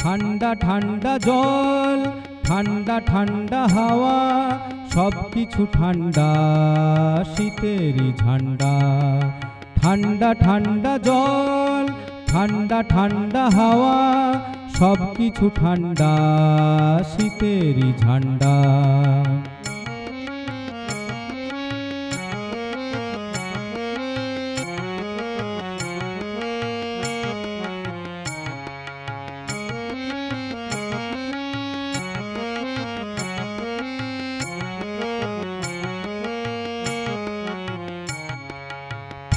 ঠান্ডা ঠান্ডা জল, ঠান্ডা ঠান্ডা হাওয়া, সব কিছু ঠান্ডা শীতেরই ঝান্ডা। ঠান্ডা ঠান্ডা জল, ঠান্ডা ঠান্ডা হাওয়া, সব কিছু ঠান্ডা শীতেরই ঝান্ডা।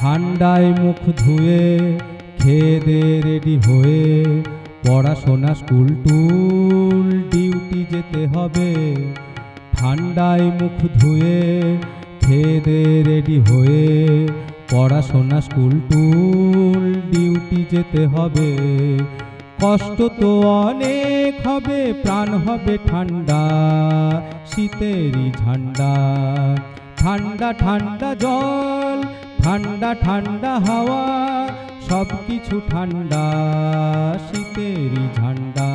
ঠান্ডায় মুখ ধুয়ে খেয়ে দেয়ে রেডি হয়ে, পড়াশোনা স্কুল টুল ডিউটি যেতে হবে। ঠান্ডায় মুখ ধুয়ে খেয়ে দেয়ে রেডি হয়ে, পড়াশোনা স্কুল টুল ডিউটি যেতে হবে। কষ্ট তো অনেক হবে, প্রাণ হবে ঠান্ডা শীতেরই ঝান্ডা। ঠান্ডা ঠান্ডা জল, ঠান্ডা ঠান্ডা হাওয়া, সব কিছু ঠান্ডা শীতেরই ঝান্ডা।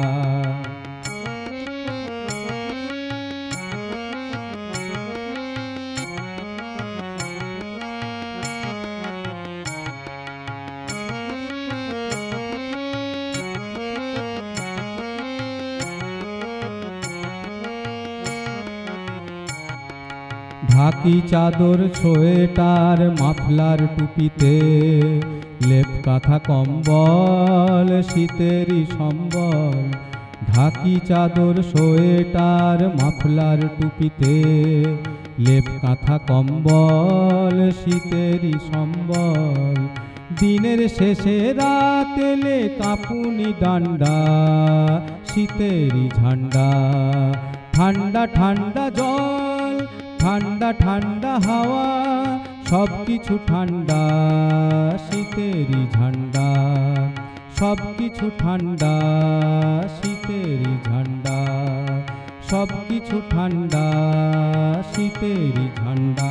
ঢাকি চাদর সোয়েটার মাফলার টুপিতে, লেপ কাঁথা কম্বল শীতেরই সম্বল। ঢাকি চাদর সোয়েটার মাফলার টুপিতে, লেপ কাঁথা কম্বল শীতেরই সম্বল। দিনের শেষে রাত এলে কাঁপুনি ডান্ডা শীতেরই ঝান্ডা। ঠান্ডা ঠান্ডা জল, ঠান্ডা ঠান্ডা হাওয়া, সব কিছু ঠান্ডা শীতেরই ঝান্ডা। সব কিছু ঠান্ডা শীতেরই ঝান্ডা। সব কিছু ঠান্ডা শীতেরই ঝান্ডা।